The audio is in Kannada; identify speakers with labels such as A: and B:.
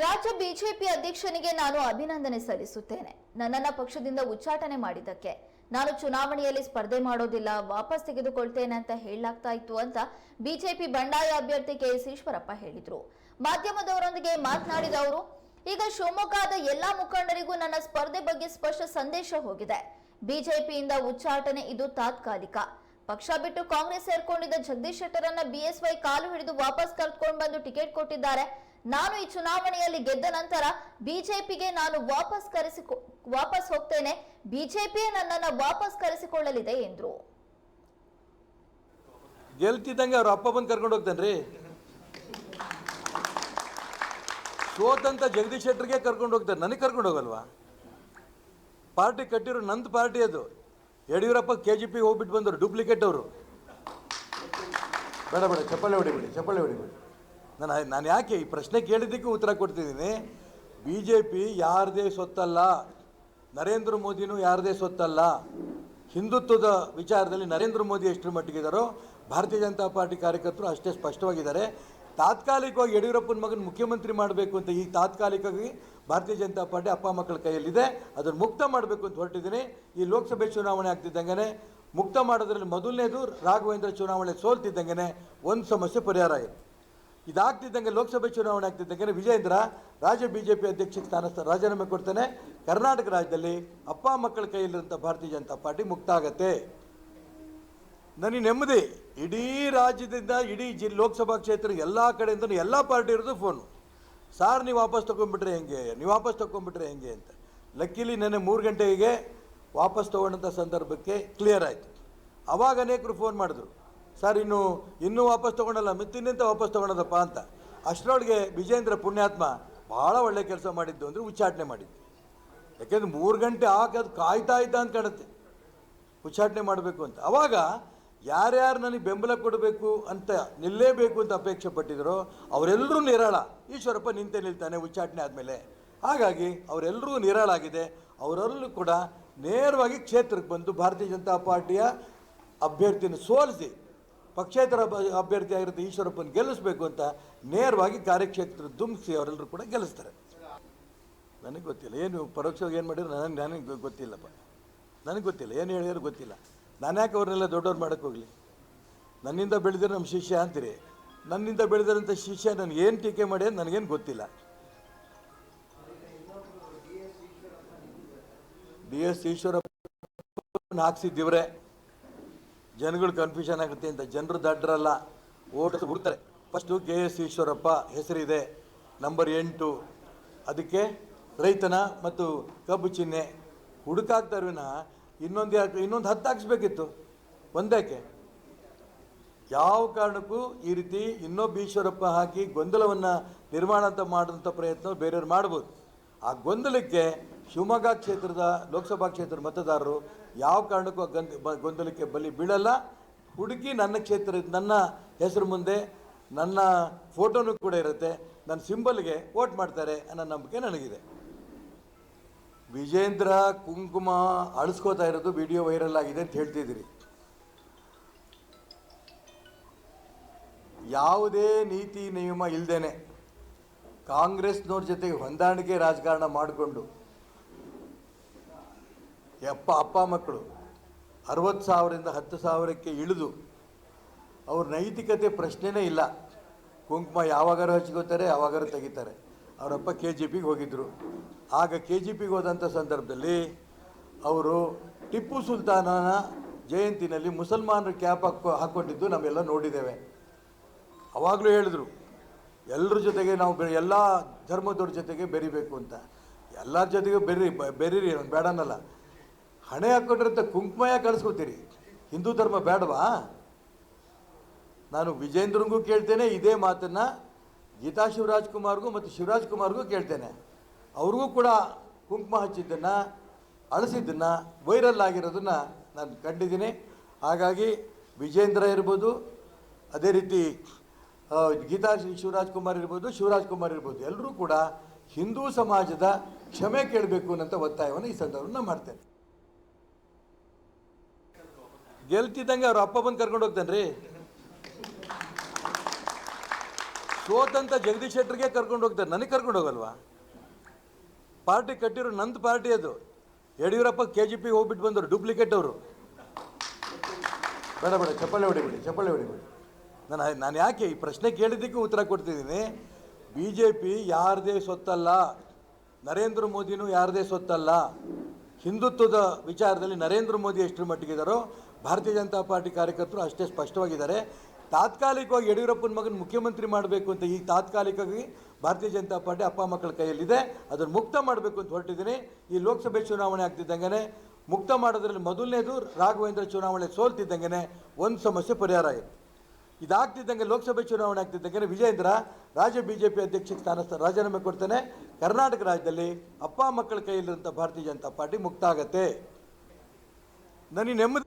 A: ರಾಜ್ಯ ಬಿಜೆಪಿ ಅಧ್ಯಕ್ಷನಿಗೆ ನಾನು ಅಭಿನಂದನೆ ಸಲ್ಲಿಸುತ್ತೇನೆ. ನನ್ನನ್ನ ಪಕ್ಷದಿಂದ ಉಚ್ಚಾಟನೆ ಮಾಡಿದ್ದಕ್ಕೆ. ನಾನು ಚುನಾವಣೆಯಲ್ಲಿ ಸ್ಪರ್ಧೆ ಮಾಡೋದಿಲ್ಲ, ವಾಪಸ್ ತೆಗೆದುಕೊಳ್ತೇನೆ ಅಂತ ಹೇಳಲಾಗ್ತಾ ಇತ್ತು ಅಂತ ಬಿಜೆಪಿ ಬಂಡಾಯ ಅಭ್ಯರ್ಥಿ ಕೆಎಸ್ ಈಶ್ವರಪ್ಪ ಹೇಳಿದ್ರು. ಮಾಧ್ಯಮದವರೊಂದಿಗೆ ಮಾತನಾಡಿದ ಅವರು, ಈಗ ಶಿವಮೊಗ್ಗದ ಎಲ್ಲಾ ಮುಖಂಡರಿಗೂ ನನ್ನ ಸ್ಪರ್ಧೆ ಬಗ್ಗೆ ಸ್ಪಷ್ಟ ಸಂದೇಶ ಹೋಗಿದೆ. ಬಿಜೆಪಿಯಿಂದ ಉಚ್ಚಾಟನೆ ಇದು ತಾತ್ಕಾಲಿಕ. ಪಕ್ಷ ಬಿಟ್ಟು ಕಾಂಗ್ರೆಸ್ ಸೇರ್ಕೊಂಡಿದ್ದ ಜಗದೀಶ್ ಶೆಟ್ಟರನ್ನ ಬಿಎಸ್ವೈ ಕಾಲು ಹಿಡಿದು ವಾಪಸ್ ಕರೆದುಕೊಂಡು ಬಂದು ಟಿಕೆಟ್ ಕೊಟ್ಟಿದ್ದಾರೆ. ನಾನು ಈ ಚುನಾವಣೆಯಲ್ಲಿ ಗೆದ್ದ ನಂತರ ಬಿಜೆಪಿಗೆ ನಾನು ವಾಪಸ್ ಹೋಗ್ತೇನೆ, ಬಿಜೆಪಿಯೇ ನನ್ನನ್ನು ವಾಪಸ್ ಕರೆಸಿಕೊಳ್ಳಲಿದೆ ಎಂದ್ರು.
B: ಗೆಲ್ತಿದ್ದಂಗೆ ಅವ್ರ ಅಪ್ಪ ಬಂದು ಕರ್ಕೊಂಡು ಹೋಗ್ತಾನ್ರಿ. ಸೋತಂತ ಜಗದೀಶ್ ಶೆಟ್ಟರ್ಗೆ ಕರ್ಕೊಂಡು ಹೋಗ್ತಾರೆ, ನನಗೆ ಕರ್ಕೊಂಡು ಹೋಗಲ್ವಾ? ಪಾರ್ಟಿ ಕಟ್ಟಿರೋ ನಂದು ಪಾರ್ಟಿ ಅದು. ಯಡಿಯೂರಪ್ಪ KGP ಹೋಗ್ಬಿಟ್ಟು ಬಂದರು, ಡೂಪ್ಲಿಕೇಟ್ ಅವರು. ಬೇಡ ಬೇಡ, ಚಪ್ಪಾಳೆ ಹೊಡಿಬೇಡಿ. ನಾನು ಯಾಕೆ ಈ ಪ್ರಶ್ನೆ ಕೇಳಿದ್ದಕ್ಕೆ ಉತ್ತರ ಕೊಡ್ತಿದ್ದೀನಿ. BJP ಯಾರದೇ ಸೊತ್ತಲ್ಲ, ನರೇಂದ್ರ ಮೋದಿನೂ ಯಾರದೇ ಸೊತ್ತಲ್ಲ. ಹಿಂದುತ್ವದ ವಿಚಾರದಲ್ಲಿ ನರೇಂದ್ರ ಮೋದಿ ಎಷ್ಟರ ಮಟ್ಟಿಗಿದ್ದಾರೋ ಭಾರತೀಯ ಜನತಾ ಪಾರ್ಟಿ ಕಾರ್ಯಕರ್ತರು ಅಷ್ಟೇ ಸ್ಪಷ್ಟವಾಗಿದ್ದಾರೆ. ತಾತ್ಕಾಲಿಕವಾಗಿ ಯಡಿಯೂರಪ್ಪನ ಮಗನ ಮುಖ್ಯಮಂತ್ರಿ ಮಾಡಬೇಕು ಅಂತ ಈ ತಾತ್ಕಾಲಿಕವಾಗಿ ಭಾರತೀಯ ಜನತಾ ಪಾರ್ಟಿ ಅಪ್ಪ ಮಕ್ಕಳ ಕೈಯಲ್ಲಿದೆ. ಅದನ್ನು ಮುಕ್ತ ಮಾಡಬೇಕು ಅಂತ ಹೊರಟಿದ್ದೀನಿ. ಈ ಲೋಕಸಭೆ ಚುನಾವಣೆ ಆಗ್ತಿದ್ದಂಗೆ ಮುಕ್ತ ಮಾಡೋದ್ರಲ್ಲಿ ಮೊದಲನೇದು ರಾಘವೇಂದ್ರ ಚುನಾವಣೆ ಸೋಲ್ತಿದ್ದಂಗೆ ಒಂದು ಸಮಸ್ಯೆ ಪರಿಹಾರ ಆಗಿದೆ. ಇದಾಗ್ತಿದ್ದಂಗೆ ಲೋಕಸಭೆ ಚುನಾವಣೆ ಆಗ್ತಿದ್ದಂಗೆ ವಿಜೇಂದ್ರ ರಾಜ್ಯ BJP ಅಧ್ಯಕ್ಷ ಸ್ಥಾನ ರಾಜೀನಾಮೆ ಕೊಡ್ತಾನೆ. ಕರ್ನಾಟಕ ರಾಜ್ಯದಲ್ಲಿ ಅಪ್ಪ ಮಕ್ಕಳ ಕೈಯಲ್ಲಿರುವಂಥ ಭಾರತೀಯ ಜನತಾ ಪಾರ್ಟಿ ಮುಕ್ತ ಆಗತ್ತೆ. ನನಗೆ ನೆಮ್ಮದಿ. ಇಡೀ ರಾಜ್ಯದಿಂದ ಇಡೀ ಲೋಕಸಭಾ ಕ್ಷೇತ್ರ ಎಲ್ಲ ಕಡೆಯಿಂದ ಎಲ್ಲ ಪಾರ್ಟಿ ಇರೋದು ಫೋನು. ಸಾರ್ ನೀವು ವಾಪಸ್ ತೊಗೊಂಡ್ಬಿಟ್ರೆ ಹೆಂಗೆ ಅಂತ. ಲಕ್ಕಿಲಿ ನೆನ್ನೆ 3 ಗಂಟೆಗೆ ವಾಪಸ್ ತೊಗೊಂಡಂಥ ಸಂದರ್ಭಕ್ಕೆ ಕ್ಲಿಯರ್ ಆಯಿತು. ಆವಾಗ ಅನೇಕರು ಫೋನ್ ಮಾಡಿದ್ರು, ಸರ್ ಇನ್ನೂ ವಾಪಸ್ ತೊಗೊಳಲ್ಲ, ಮಿತ್ತಿನಿಂದ ವಾಪಸ್ ತೊಗೊಳೋದಪ್ಪ ಅಂತ. ಅಷ್ಟರೊಳಗೆ ವಿಜೇಂದ್ರ ಪುಣ್ಯಾತ್ಮ ಭಾಳ ಒಳ್ಳೆ ಕೆಲಸ ಮಾಡಿದ್ದು ಅಂದರೆ ಉಚ್ಚಾಟನೆ ಮಾಡಿದ್ದು. ಯಾಕೆಂದರೆ 3 ಗಂಟೆ ಹಾಕೋದು ಕಾಯ್ತಾ ಇದ್ದ ಅಂತ ಕಾಣುತ್ತೆ, ಉಚ್ಚಾಟನೆ ಮಾಡಬೇಕು ಅಂತ. ಆವಾಗ ಯಾರ್ಯಾರು ನನಗೆ ಬೆಂಬಲ ಕೊಡಬೇಕು ಅಂತ ನಿಲ್ಲೇಬೇಕು ಅಂತ ಅಪೇಕ್ಷೆ ಪಟ್ಟಿದ್ರು ಅವರೆಲ್ಲರೂ ನಿರಾಳ. ಈಶ್ವರಪ್ಪ ನಿಲ್ತಾನೆ ಉಚ್ಚಾಟನೆ ಆದಮೇಲೆ. ಹಾಗಾಗಿ ಅವರೆಲ್ಲರೂ ನಿರಾಳಾಗಿದೆ. ಅವರೆಲ್ಲರೂ ಕೂಡ ನೇರವಾಗಿ ಕ್ಷೇತ್ರಕ್ಕೆ ಬಂದು ಭಾರತೀಯ ಜನತಾ ಪಾರ್ಟಿಯ ಅಭ್ಯರ್ಥಿಯನ್ನು ಸೋಲಿಸಿ ಪಕ್ಷೇತರ ಅಭ್ಯರ್ಥಿ ಆಗಿರುತ್ತೆ ಈಶ್ವರಪ್ಪನ ಗೆಲ್ಲಿಸಬೇಕು ಅಂತ ನೇರವಾಗಿ ಕಾರ್ಯಕ್ಷೇತ್ರ ಧುಮ್ಮಿಸಿ ಅವರೆಲ್ಲರೂ ಕೂಡ ಗೆಲ್ಲಿಸ್ತಾರೆ. ನನಗೆ ಗೊತ್ತಿಲ್ಲ ಏನು ಪರೋಕ್ಷವಾಗಿ ಏನು ಮಾಡಿದ್ರು ನನಗೆ ಗೊತ್ತಿಲ್ಲಪ್ಪ. ನನಗೆ ಗೊತ್ತಿಲ್ಲ ಏನು ಹೇಳಿದ್ರು ಗೊತ್ತಿಲ್ಲ. ನಾನು ಯಾಕೆ ಅವ್ರನ್ನೆಲ್ಲ ದೊಡ್ಡವ್ರು ಮಾಡೋಕ್ಕೆ ಹೋಗಲಿ? ನನ್ನಿಂದ ಬೆಳೆದಿರೋ ನಮ್ಮ ಶಿಷ್ಯ ಅಂತೀರಿ. ನನ್ನಿಂದ ಬೆಳೆದಿರೋಂಥ ಶಿಷ್ಯ ನನಗೇನು ಟೀಕೆ ಮಾಡಿ ಅಂತ ನನಗೇನು ಗೊತ್ತಿಲ್ಲ. DS ಈಶ್ವರಪ್ಪನ ಹಾಕ್ಸಿದ್ದೀವ್ರೆ ಜನಗಳು ಕನ್ಫ್ಯೂಷನ್ ಆಗುತ್ತೆ ಅಂತ. ಜನರು ದಡ್ಡರಲ್ಲ, ಓಟ್ ಬಿಡ್ತಾರೆ. ಫಸ್ಟು KS ಈಶ್ವರಪ್ಪ ಹೆಸರಿದೆ, ನಂಬರ್ 8. ಅದಕ್ಕೆ ರೈತನ ಮತ್ತು ಕಬ್ಬು ಚಿಹ್ನೆ ಹುಡುಕಾಗ್ತಾರವಿನ ಇನ್ನೊಂದು 10 ಹಾಕ್ಸ್ಬೇಕಿತ್ತು, ಒಂದಕ್ಕೆ. ಯಾವ ಕಾರಣಕ್ಕೂ ಈ ರೀತಿ ಇನ್ನೊಬ್ಬ ಈಶ್ವರಪ್ಪ ಹಾಕಿ ಗೊಂದಲವನ್ನು ನಿರ್ಮಾಣ ಅಂತ ಮಾಡೋಂಥ ಪ್ರಯತ್ನ ಬೇರೆಯವ್ರು ಮಾಡ್ಬೋದು. ಆ ಗೊಂದಲಕ್ಕೆ ಶಿವಮೊಗ್ಗ ಕ್ಷೇತ್ರದ ಲೋಕಸಭಾ ಕ್ಷೇತ್ರದ ಮತದಾರರು ಯಾವ ಕಾರಣಕ್ಕೂ ಗೊಂದಲಕ್ಕೆ ಬಲಿ ಬೀಳಲ್ಲ. ಹುಡುಕಿ ನನ್ನ ಹೆಸರು ಮುಂದೆ ನನ್ನ ಫೋಟೋನು ಕೂಡ ಇರುತ್ತೆ, ನನ್ನ ಸಿಂಬಲ್ಗೆ ವೋಟ್ ಮಾಡ್ತಾರೆ ಅನ್ನೋ ನಂಬಿಕೆ ನನಗಿದೆ. ವಿಜೇಂದ್ರ ಕುಂಕುಮ ಅಳಿಸ್ಕೋತಾ ಇರೋದು ವಿಡಿಯೋ ವೈರಲ್ ಆಗಿದೆ ಅಂತ ಹೇಳ್ತಿದ್ದೀರಿ. ಯಾವುದೇ ನೀತಿ ನಿಯಮ ಇಲ್ಲದೇನೆ ಕಾಂಗ್ರೆಸ್ನವ್ರ ಜೊತೆಗೆ ಹೊಂದಾಣಿಕೆ ರಾಜಕಾರಣ ಮಾಡಿಕೊಂಡು ಅಪ್ಪ ಮಕ್ಕಳು 60,000ರಿಂದ 10,000ಕ್ಕೆ ಇಳಿದು ಅವ್ರ ನೈತಿಕತೆ ಪ್ರಶ್ನೆನೇ ಇಲ್ಲ. ಕುಂಕುಮ ಯಾವಾಗಾರು ಹಚ್ಕೋತಾರೆ, ಯಾವಾಗಾರು ತೆಗಿತಾರೆ. ಅವರಪ್ಪ KGPಗೆ ಹೋಗಿದ್ದರು. ಆಗ KGPಗೆ ಹೋದಂಥ ಸಂದರ್ಭದಲ್ಲಿ ಅವರು ಟಿಪ್ಪು ಸುಲ್ತಾನನ ಜಯಂತಿನಲ್ಲಿ ಮುಸಲ್ಮಾನರ ಕ್ಯಾಪ್ ಹಾಕ್ಕೊಂಡಿದ್ದು ನಾವೆಲ್ಲ ನೋಡಿದ್ದೇವೆ. ಅವಾಗಲೂ ಹೇಳಿದ್ರು ಎಲ್ಲರ ಜೊತೆಗೆ ನಾವು ಎಲ್ಲ ಧರ್ಮದವ್ರ ಜೊತೆಗೆ ಬೆರಿಬೇಕು ಅಂತ. ಎಲ್ಲರ ಜೊತೆಗೆ ಬೆರೀರಿ ಬೇಡನಲ್ಲ. ಹಣೆ ಹಾಕ್ಕೊಂಡಿರಂಥ ಕುಂಕುಮ ಯಾಕೆ ಕಳಿಸ್ಕೊತೀರಿ? ಹಿಂದೂ ಧರ್ಮ ಬೇಡವಾ? ನಾನು ವಿಜೇಂದ್ರಂಗೂ ಕೇಳ್ತೇನೆ ಇದೇ ಮಾತನ್ನು, ಗೀತಾ ಶಿವರಾಜ್ಕುಮಾರ್ಗೂ ಮತ್ತು ಶಿವರಾಜ್ಕುಮಾರ್ಗೂ ಕೇಳ್ತೇನೆ. ಅವ್ರಿಗೂ ಕೂಡ ಕುಂಕುಮ ಹಚ್ಚಿದ್ದನ್ನು ಅಳಿಸಿದ್ದನ್ನು ವೈರಲ್ ಆಗಿರೋದನ್ನು ನಾನು ಕಂಡಿದ್ದೀನಿ. ಹಾಗಾಗಿ ವಿಜೇಂದ್ರ ಇರ್ಬೋದು, ಅದೇ ರೀತಿ ಗೀತಾ ಶಿವರಾಜ್ಕುಮಾರ್ ಇರ್ಬೋದು, ಎಲ್ಲರೂ ಕೂಡ ಹಿಂದೂ ಸಮಾಜದ ಕ್ಷಮೆ ಕೇಳಬೇಕು ಅನ್ನೋಂಥ ಒತ್ತಾಯವನ್ನು ಈ ಸಂದರ್ಭವನ್ನು ಮಾಡ್ತೇನೆ. ಗೆಲ್ತಿದ್ದಂಗೆ ಅವ್ರ ಅಪ್ಪ ಬಂದು ಕರ್ಕೊಂಡು ಹೋಗ್ತಾನೆ ರೀ. ಸೋತಂತ ಜಗದೀಶ್ ಶೆಟ್ಟರ್ಗೆ ಕರ್ಕೊಂಡು ಹೋಗ್ತಾರೆ, ನನಗೆ ಕರ್ಕೊಂಡು ಹೋಗಲ್ವಾ? ಪಾರ್ಟಿ ಕಟ್ಟಿರೋ ನಂದು ಪಾರ್ಟಿ ಅದು. ಯಡಿಯೂರಪ್ಪ KGP ಹೋಗ್ಬಿಟ್ಟು ಬಂದರು, ಡೂಪ್ಲಿಕೇಟ್ ಅವರು. ಬೇಡ ಬೇಡ, ಚಪ್ಪಾಳೆ ಹೊಡಿಬೇಡಿ. ನಾನು ಯಾಕೆ ಈ ಪ್ರಶ್ನೆ ಕೇಳಿದ್ದಕ್ಕೆ ಉತ್ತರ ಕೊಡ್ತಿದ್ದೀನಿ. BJP ಯಾರದೇ ಸೊತ್ತಲ್ಲ, ನರೇಂದ್ರ ಮೋದಿನೂ ಯಾರದೇ ಸೊತ್ತಲ್ಲ. ಹಿಂದುತ್ವದ ವಿಚಾರದಲ್ಲಿ ನರೇಂದ್ರ ಮೋದಿ ಎಷ್ಟರ ಮಟ್ಟಿಗಿದ್ದಾರೋ ಭಾರತೀಯ ಜನತಾ ಪಾರ್ಟಿ ಕಾರ್ಯಕರ್ತರು ಅಷ್ಟೇ ಸ್ಪಷ್ಟವಾಗಿದ್ದಾರೆ. ತಾತ್ಕಾಲಿಕವಾಗಿ ಯಡಿಯೂರಪ್ಪನ ಮಗನ ಮುಖ್ಯಮಂತ್ರಿ ಮಾಡಬೇಕು ಅಂತ ಈ ತಾತ್ಕಾಲಿಕವಾಗಿ ಭಾರತೀಯ ಜನತಾ ಪಾರ್ಟಿ ಅಪ್ಪ ಮಕ್ಕಳ ಕೈಯಲ್ಲಿದೆ. ಅದನ್ನು ಮುಕ್ತ ಮಾಡಬೇಕು ಅಂತ ಹೊರಟಿದ್ದೀನಿ. ಈ ಲೋಕಸಭೆ ಚುನಾವಣೆ ಆಗ್ತಿದ್ದಂಗೆ ಮುಕ್ತ ಮಾಡೋದ್ರಲ್ಲಿ ಮೊದಲನೇದು ರಾಘವೇಂದ್ರ ಚುನಾವಣೆ ಸೋಲ್ತಿದ್ದಂಗೆ ಒಂದು ಸಮಸ್ಯೆ ಪರಿಹಾರ ಆಯಿತು. ಇದಾಗ್ತಿದ್ದಂಗೆ ಲೋಕಸಭೆ ಚುನಾವಣೆ ಆಗ್ತಿದ್ದಂಗೆ ವಿಜೇಂದ್ರ ರಾಜ್ಯ BJP ಅಧ್ಯಕ್ಷ ಸ್ಥಾನ ರಾಜೀನಾಮೆ ಕೊಡ್ತಾನೆ. ಕರ್ನಾಟಕ ರಾಜ್ಯದಲ್ಲಿ ಅಪ್ಪ ಮಕ್ಕಳ ಕೈಯಲ್ಲಿರುವಂಥ ಭಾರತೀಯ ಜನತಾ ಪಾರ್ಟಿ ಮುಕ್ತ ಆಗತ್ತೆ. ನನಗೆ ನೆಮ್ಮದಿ